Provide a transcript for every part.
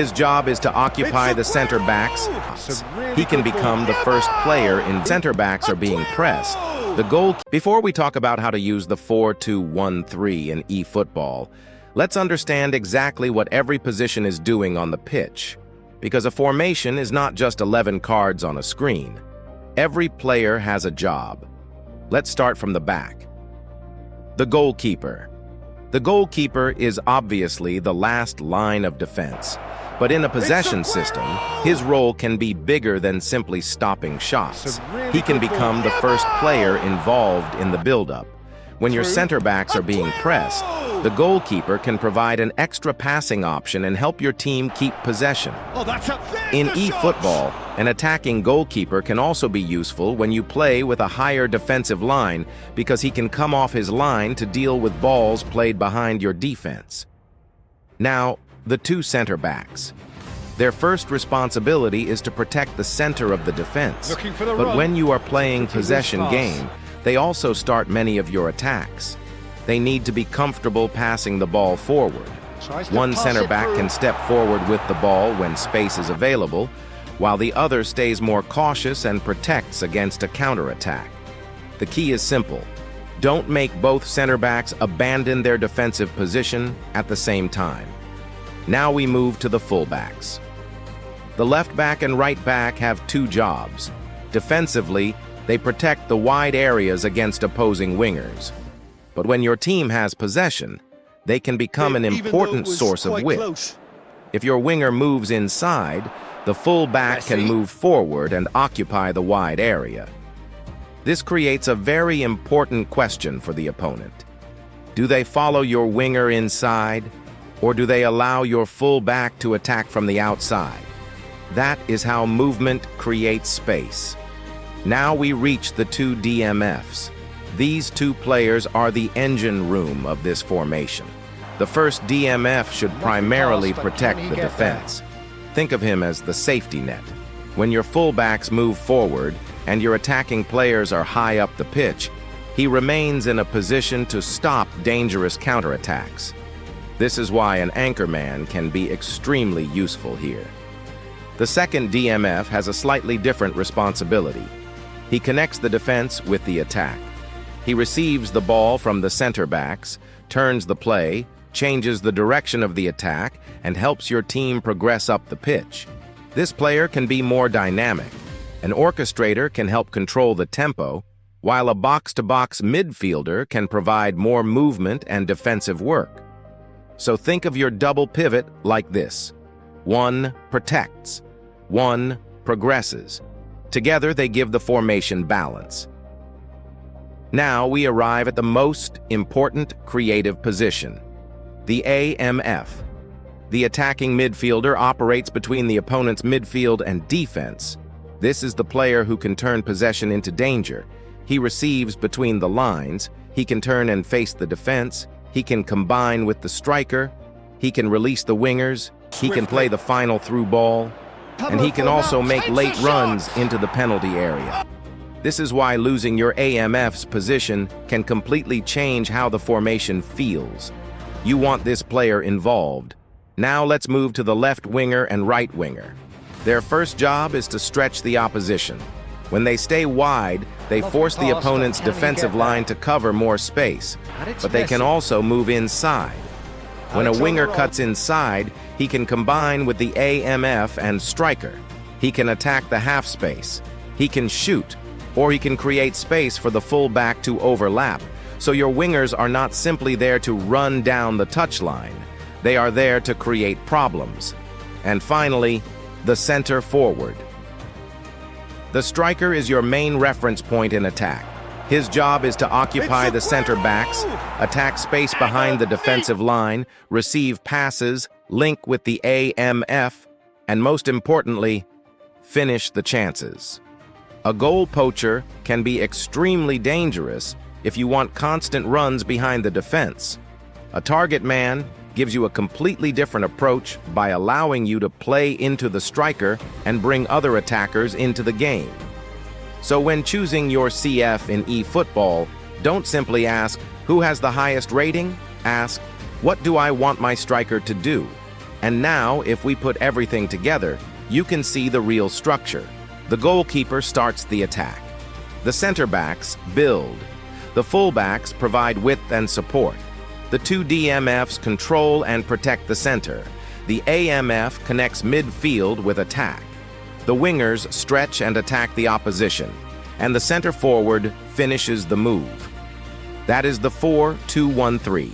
His job is to occupy the center backs. He can become the first player in center backs are being pressed. The goal. Before we talk about how to use the 4-2-1-3 in eFootball, let's understand exactly what every position is doing on the pitch. Because a formation is not just 11 cards on a screen. Every player has a job. Let's start from the back. The goalkeeper. The goalkeeper is obviously the last line of defense. But in a possession system, his role can be bigger than simply stopping shots. He can become the first player involved in the build-up. When your center backs are being pressed, the goalkeeper can provide an extra passing option and help your team keep possession. In eFootball, an attacking goalkeeper can also be useful when you play with a higher defensive line because he can come off his line to deal with balls played behind your defense. Now, the two center backs. Their first responsibility is to protect the center of the defense. But when you are playing possession game, they also start many of your attacks. They need to be comfortable passing the ball forward. One center back can step forward with the ball when space is available, while the other stays more cautious and protects against a counterattack. The key is simple. Don't make both center backs abandon their defensive position at the same time. Now we move to the fullbacks. The left back and right back have two jobs. Defensively, they protect the wide areas against opposing wingers. But when your team has possession, they can become an important source of width. If your winger moves inside, the fullback can move forward and occupy the wide area. This creates a very important question for the opponent. Do they follow your winger inside, or do they allow your fullback to attack from the outside? That is how movement creates space. Now we reach the two DMFs. These two players are the engine room of this formation. The first DMF should primarily protect the defense. Think of him as the safety net. When your fullbacks move forward and your attacking players are high up the pitch, he remains in a position to stop dangerous counterattacks. This is why an anchorman can be extremely useful here. The second DMF has a slightly different responsibility. He connects the defense with the attack. He receives the ball from the center backs, turns the play, changes the direction of the attack, and helps your team progress up the pitch. This player can be more dynamic. An orchestrator can help control the tempo, while a box-to-box midfielder can provide more movement and defensive work. So think of your double pivot like this. One protects, one progresses. Together they give the formation balance. Now we arrive at the most important creative position, the AMF. The attacking midfielder operates between the opponent's midfield and defense. This is the player who can turn possession into danger. He receives between the lines, he can turn and face the defense, he can combine with the striker, he can release the wingers, he can play the final through ball, and he can also make late runs into the penalty area. This is why losing your AMF's position can completely change how the formation feels. You want this player involved. Now let's move to the left winger and right winger. Their first job is to stretch the opposition. When they stay wide, they force the opponent's defensive line to cover more space, but they can also move inside. When a winger cuts inside, he can combine with the AMF and striker. He can attack the half space. He can shoot, or he can create space for the fullback to overlap. So your wingers are not simply there to run down the touchline. They are there to create problems. And finally, the center forward. The striker is your main reference point in attack. His job is to occupy the center backs, attack space behind the defensive line, receive passes, link with the AMF, and most importantly, finish the chances. A goal poacher can be extremely dangerous if you want constant runs behind the defense. A target man gives you a completely different approach by allowing you to play into the striker and bring other attackers into the game. So when choosing your CF in eFootball, don't simply ask, who has the highest rating? Ask, what do I want my striker to do? And now, if we put everything together, you can see the real structure. The goalkeeper starts the attack. The center backs build. The fullbacks provide width and support. The two DMFs control and protect the center. The AMF connects midfield with attack. The wingers stretch and attack the opposition. And the center forward finishes the move. That is the 4-2-1-3.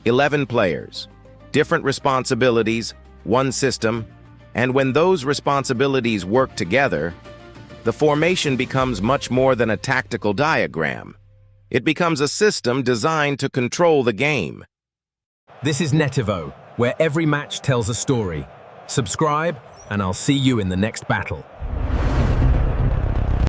11 players, different responsibilities, one system, and when those responsibilities work together, the formation becomes much more than a tactical diagram. It becomes a system designed to control the game. This is Netivo, where every match tells a story. Subscribe, and I'll see you in the next battle.